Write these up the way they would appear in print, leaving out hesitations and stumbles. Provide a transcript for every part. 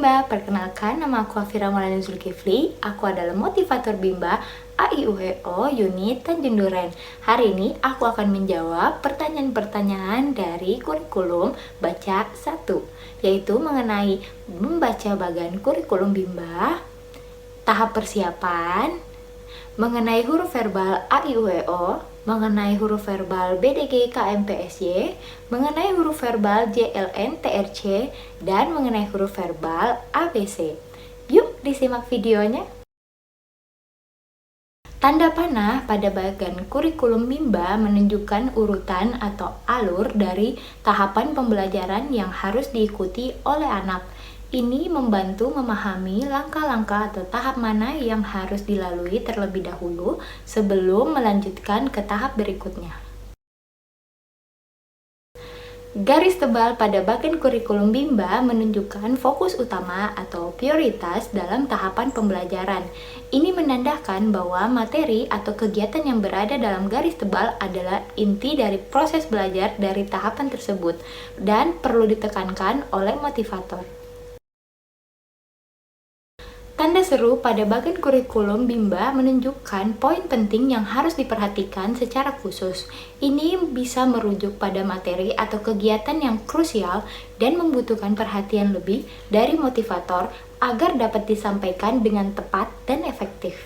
Bimba. Perkenalkan, nama aku Afira Maulana Zulkifli. Aku adalah motivator Bimba AIUEO unit Tanjung Duren. Hari ini aku akan menjawab pertanyaan-pertanyaan dari kurikulum baca 1, yaitu mengenai membaca bagan kurikulum Bimba, tahap persiapan, mengenai huruf verbal AIUEO, mengenai huruf verbal BDG KMPSY, mengenai huruf verbal JLN TRC, dan mengenai huruf verbal ABC. Yuk disimak videonya. Tanda panah pada bagian kurikulum Bimba menunjukkan urutan atau alur dari tahapan pembelajaran yang harus diikuti oleh anak. Ini membantu memahami langkah-langkah atau tahap mana yang harus dilalui terlebih dahulu sebelum melanjutkan ke tahap berikutnya. Garis tebal pada bagian kurikulum Bimba menunjukkan fokus utama atau prioritas dalam tahapan pembelajaran. Ini menandakan bahwa materi atau kegiatan yang berada dalam garis tebal adalah inti dari proses belajar dari tahapan tersebut dan perlu ditekankan oleh motivator. Tanda seru pada bagian kurikulum Bimba menunjukkan poin penting yang harus diperhatikan secara khusus. Ini bisa merujuk pada materi atau kegiatan yang krusial dan membutuhkan perhatian lebih dari motivator agar dapat disampaikan dengan tepat dan efektif.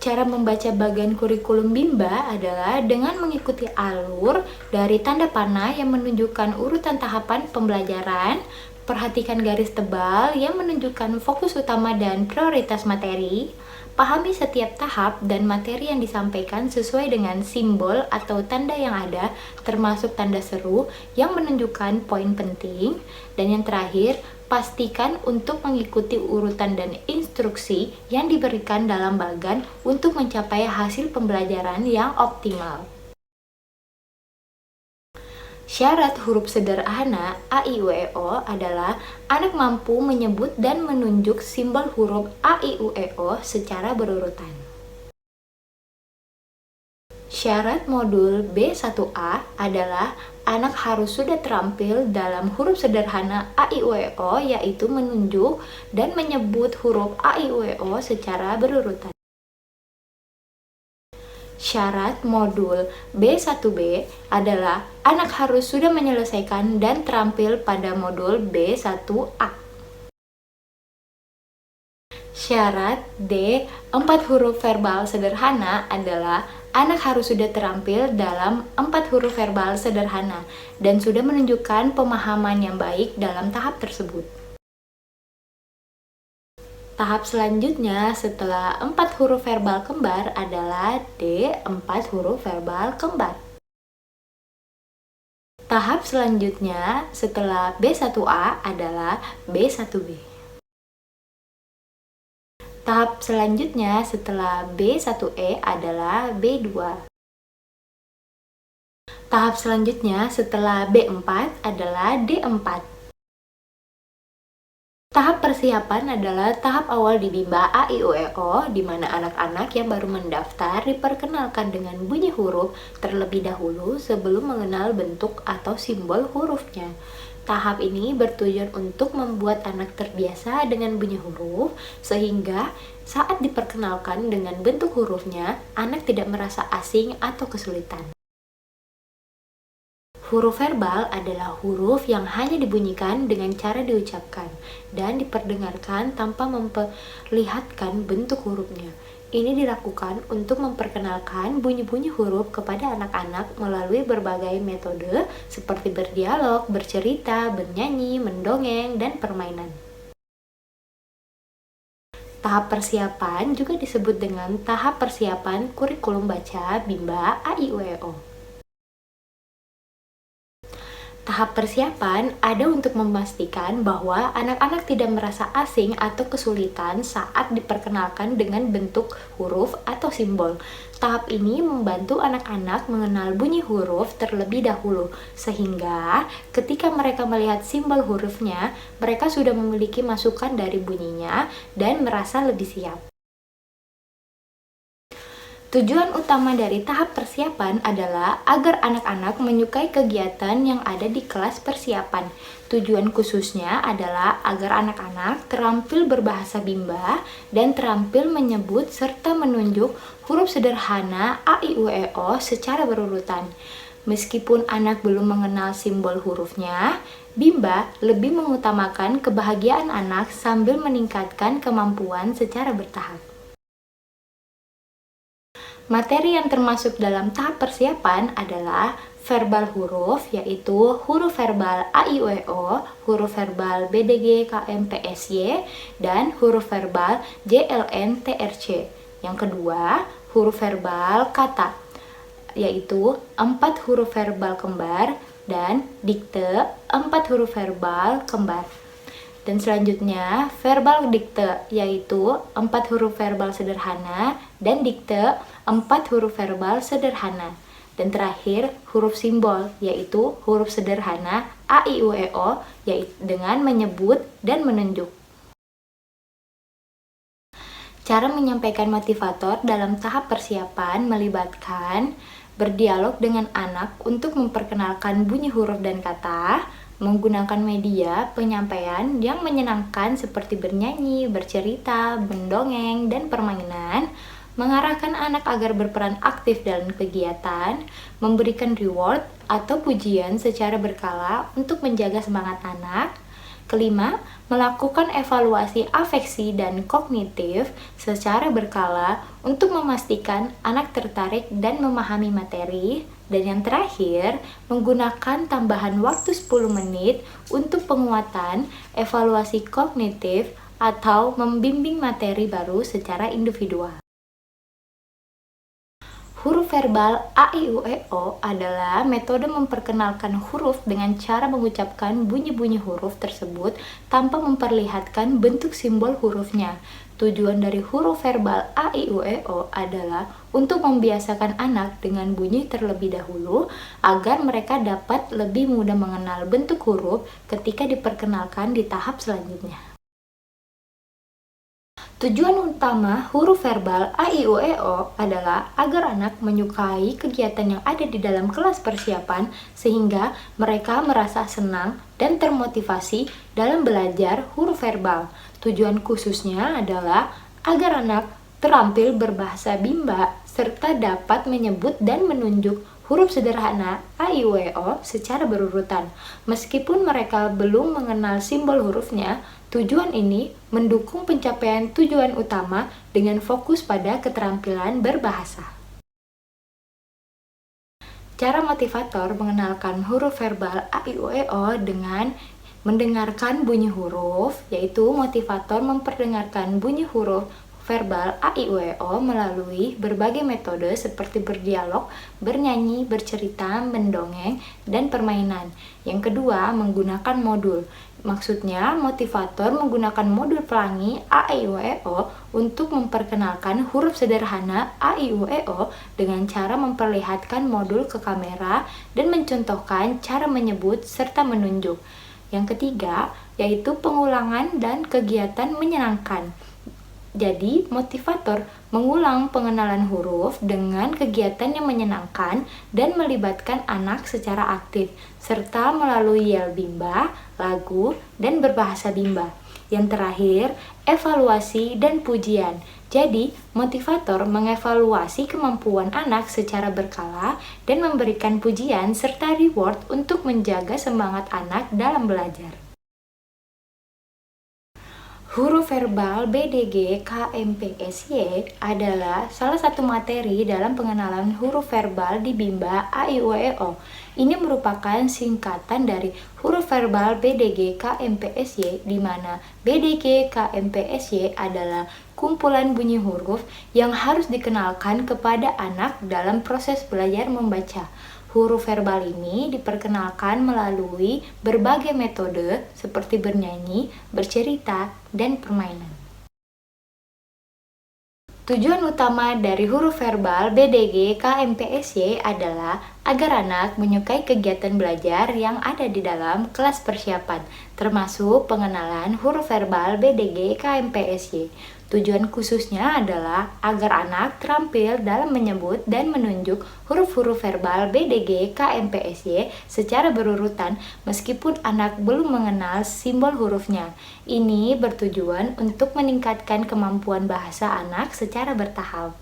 Cara membaca bagian kurikulum Bimba adalah dengan mengikuti alur dari tanda panah yang menunjukkan urutan tahapan pembelajaran. Perhatikan garis tebal yang menunjukkan fokus utama dan prioritas materi. Pahami setiap tahap dan materi yang disampaikan sesuai dengan simbol atau tanda yang ada, termasuk tanda seru yang menunjukkan poin penting. Dan yang terakhir, pastikan untuk mengikuti urutan dan instruksi yang diberikan dalam bagan untuk mencapai hasil pembelajaran yang optimal. Syarat huruf sederhana AIUEO adalah anak mampu menyebut dan menunjuk simbol huruf AIUEO secara berurutan. Syarat modul B1A adalah anak harus sudah terampil dalam huruf sederhana AIUEO, yaitu menunjuk dan menyebut huruf AIUEO secara berurutan. Syarat modul B1B adalah anak harus sudah menyelesaikan dan terampil pada modul B1A. Syarat D, 4 huruf verbal sederhana adalah anak harus sudah terampil dalam 4 huruf verbal sederhana dan sudah menunjukkan pemahaman yang baik dalam tahap tersebut. Tahap selanjutnya setelah 4 huruf verbal kembar adalah D, 4 huruf verbal kembar. Tahap selanjutnya setelah B1A adalah B1B. Tahap selanjutnya setelah B1E adalah B2. Tahap selanjutnya setelah B4 adalah D4. Tahap persiapan adalah tahap awal di Bimba AIUEO, di mana anak-anak yang baru mendaftar diperkenalkan dengan bunyi huruf terlebih dahulu sebelum mengenal bentuk atau simbol hurufnya. Tahap ini bertujuan untuk membuat anak terbiasa dengan bunyi huruf, sehingga saat diperkenalkan dengan bentuk hurufnya, anak tidak merasa asing atau kesulitan. Huruf verbal adalah huruf yang hanya dibunyikan dengan cara diucapkan dan diperdengarkan tanpa memperlihatkan bentuk hurufnya. Ini dilakukan untuk memperkenalkan bunyi-bunyi huruf kepada anak-anak melalui berbagai metode seperti berdialog, bercerita, bernyanyi, mendongeng, dan permainan. Tahap persiapan juga disebut dengan tahap persiapan kurikulum baca Bimba AIUEO. Tahap persiapan ada untuk memastikan bahwa anak-anak tidak merasa asing atau kesulitan saat diperkenalkan dengan bentuk huruf atau simbol. Tahap ini membantu anak-anak mengenal bunyi huruf terlebih dahulu, sehingga ketika mereka melihat simbol hurufnya, mereka sudah memiliki masukan dari bunyinya dan merasa lebih siap. Tujuan utama dari tahap persiapan adalah agar anak-anak menyukai kegiatan yang ada di kelas persiapan. Tujuan khususnya adalah agar anak-anak terampil berbahasa Bimba dan terampil menyebut serta menunjuk huruf sederhana A, I, U, E, O secara berurutan. Meskipun anak belum mengenal simbol hurufnya, Bimba lebih mengutamakan kebahagiaan anak sambil meningkatkan kemampuan secara bertahap. Materi yang termasuk dalam tahap persiapan adalah verbal huruf, yaitu huruf verbal A, I, U, E, O, huruf verbal B, D, G, K, M, P, S, Y, dan huruf verbal J, L, N, T, R, C. Yang kedua, huruf verbal kata, yaitu 4 huruf verbal kembar dan dikte 4 huruf verbal kembar. Dan selanjutnya verbal dikte, yaitu 4 huruf verbal sederhana dan dikte 4 huruf verbal sederhana. Dan terakhir huruf simbol, yaitu huruf sederhana A, I, U, E, O, yaitu dengan menyebut dan menunjuk. Cara menyampaikan motivator dalam tahap persiapan melibatkan berdialog dengan anak untuk memperkenalkan bunyi huruf dan kata, menggunakan media penyampaian yang menyenangkan seperti bernyanyi, bercerita, mendongeng, dan permainan, mengarahkan anak agar berperan aktif dalam kegiatan, memberikan reward atau pujian secara berkala untuk menjaga semangat anak. Kelima, melakukan evaluasi afeksi dan kognitif secara berkala untuk memastikan anak tertarik dan memahami materi. Dan yang terakhir, menggunakan tambahan waktu 10 menit untuk penguatan evaluasi kognitif atau membimbing materi baru secara individual. Huruf verbal A, I, U, E, O adalah metode memperkenalkan huruf dengan cara mengucapkan bunyi-bunyi huruf tersebut tanpa memperlihatkan bentuk simbol hurufnya. Tujuan dari huruf verbal A, I, U, E, O adalah untuk membiasakan anak dengan bunyi terlebih dahulu agar mereka dapat lebih mudah mengenal bentuk huruf ketika diperkenalkan di tahap selanjutnya. Tujuan utama huruf verbal A, I, U, E, O adalah agar anak menyukai kegiatan yang ada di dalam kelas persiapan sehingga mereka merasa senang dan termotivasi dalam belajar huruf verbal. Tujuan khususnya adalah agar anak terampil berbahasa Bimba serta dapat menyebut dan menunjuk huruf sederhana A, I, U, E, O secara berurutan. Meskipun mereka belum mengenal simbol hurufnya, tujuan ini mendukung pencapaian tujuan utama dengan fokus pada keterampilan berbahasa. Cara motivator mengenalkan huruf verbal A, I, U, E, O dengan mendengarkan bunyi huruf, yaitu motivator memperdengarkan bunyi huruf verbal A, I, U, E, O melalui berbagai metode seperti berdialog, bernyanyi, bercerita, mendongeng, dan permainan. Yang kedua, menggunakan modul. Maksudnya, motivator menggunakan modul pelangi A, I, U, E, O untuk memperkenalkan huruf sederhana A, I, U, E, O dengan cara memperlihatkan modul ke kamera dan mencontohkan cara menyebut serta menunjuk. Yang ketiga, yaitu pengulangan dan kegiatan menyenangkan. Jadi, motivator mengulang pengenalan huruf dengan kegiatan yang menyenangkan dan melibatkan anak secara aktif, serta melalui yel Bimba, lagu, dan berbahasa Bimba. Yang terakhir, evaluasi dan pujian. Jadi, motivator mengevaluasi kemampuan anak secara berkala dan memberikan pujian serta reward untuk menjaga semangat anak dalam belajar. Huruf verbal B, D, G, K, M, P, S, Y adalah salah satu materi dalam pengenalan huruf verbal di Bimba A, I, U, E, O. Ini merupakan singkatan dari huruf verbal B, D, G, K, M, P, S, Y, di mana B, D, G, K, M, P, S, Y adalah kumpulan bunyi huruf yang harus dikenalkan kepada anak dalam proses belajar membaca. Huruf verbal ini diperkenalkan melalui berbagai metode seperti bernyanyi, bercerita, dan permainan. Tujuan utama dari huruf verbal B, D, G, K, M, P, S, Y adalah agar anak menyukai kegiatan belajar yang ada di dalam kelas persiapan, termasuk pengenalan huruf verbal BDG KMPSY. Tujuan khususnya adalah agar anak terampil dalam menyebut dan menunjuk huruf-huruf verbal BDG KMPSY secara berurutan meskipun anak belum mengenal simbol hurufnya. Ini bertujuan untuk meningkatkan kemampuan bahasa anak secara bertahap.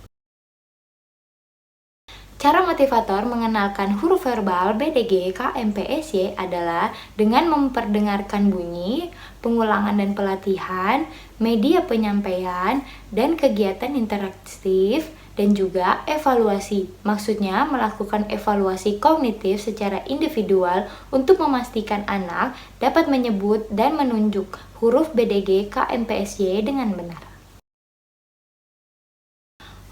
Cara motivator mengenalkan huruf verbal BDG KMPSY adalah dengan memperdengarkan bunyi, pengulangan dan pelatihan, media penyampaian, dan kegiatan interaktif, dan juga evaluasi. Maksudnya melakukan evaluasi kognitif secara individual untuk memastikan anak dapat menyebut dan menunjuk huruf BDG KMPSY dengan benar.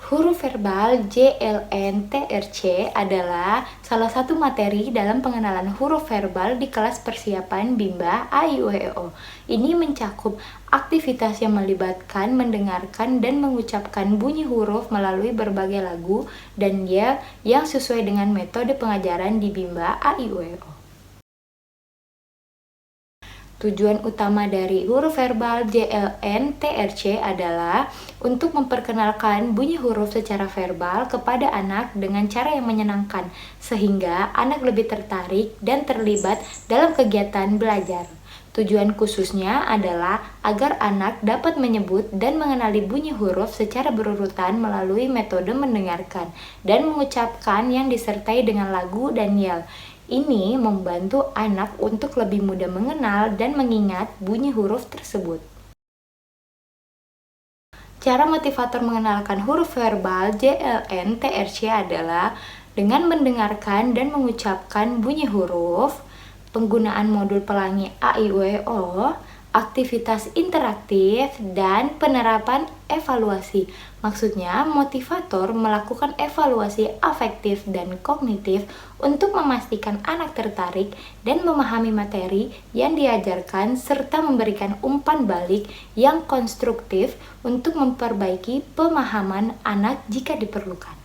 Huruf verbal JLNTRC adalah salah satu materi dalam pengenalan huruf verbal di kelas persiapan Bimba AIUEO. Ini mencakup aktivitas yang melibatkan mendengarkan dan mengucapkan bunyi huruf melalui berbagai lagu dan dia yang sesuai dengan metode pengajaran di Bimba AIUEO. Tujuan utama dari huruf verbal JLNTRC adalah untuk memperkenalkan bunyi huruf secara verbal kepada anak dengan cara yang menyenangkan, sehingga anak lebih tertarik dan terlibat dalam kegiatan belajar. Tujuan khususnya adalah agar anak dapat menyebut dan mengenali bunyi huruf secara berurutan melalui metode mendengarkan dan mengucapkan yang disertai dengan lagu dan yel. Ini membantu anak untuk lebih mudah mengenal dan mengingat bunyi huruf tersebut. Cara motivator mengenalkan huruf verbal JLNTRC adalah dengan mendengarkan dan mengucapkan bunyi huruf, penggunaan modul pelangi AIWO, aktivitas interaktif, dan penerapan evaluasi. Maksudnya, motivator melakukan evaluasi afektif dan kognitif untuk memastikan anak tertarik dan memahami materi yang diajarkan serta memberikan umpan balik yang konstruktif untuk memperbaiki pemahaman anak jika diperlukan.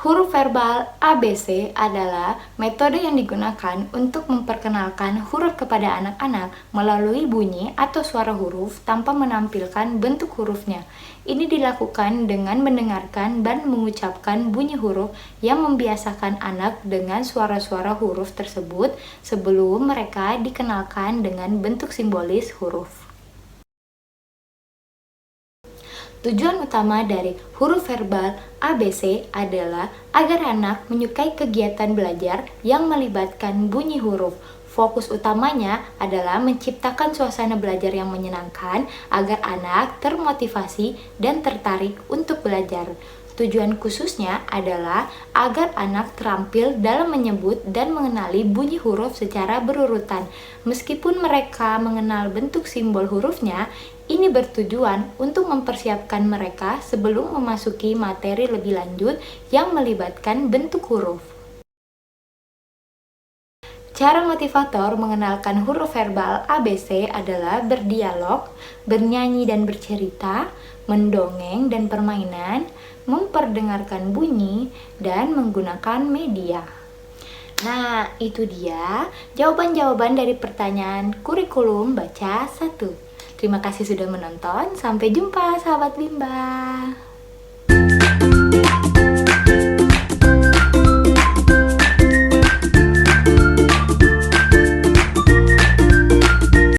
Huruf verbal ABC adalah metode yang digunakan untuk memperkenalkan huruf kepada anak-anak melalui bunyi atau suara huruf tanpa menampilkan bentuk hurufnya. Ini dilakukan dengan mendengarkan dan mengucapkan bunyi huruf yang membiasakan anak dengan suara-suara huruf tersebut sebelum mereka dikenalkan dengan bentuk simbolis huruf. Tujuan utama dari huruf verbal ABC adalah agar anak menyukai kegiatan belajar yang melibatkan bunyi huruf. Fokus utamanya adalah menciptakan suasana belajar yang menyenangkan agar anak termotivasi dan tertarik untuk belajar. Tujuan khususnya adalah agar anak terampil dalam menyebut dan mengenali bunyi huruf secara berurutan. Meskipun mereka mengenal bentuk simbol hurufnya, ini bertujuan untuk mempersiapkan mereka sebelum memasuki materi lebih lanjut yang melibatkan bentuk huruf. Cara motivator mengenalkan huruf verbal ABC adalah berdialog, bernyanyi dan bercerita, mendongeng dan permainan, memperdengarkan bunyi, dan menggunakan media. Nah, itu dia jawaban-jawaban dari pertanyaan kurikulum baca 1. Terima kasih sudah menonton, sampai jumpa sahabat Bimba.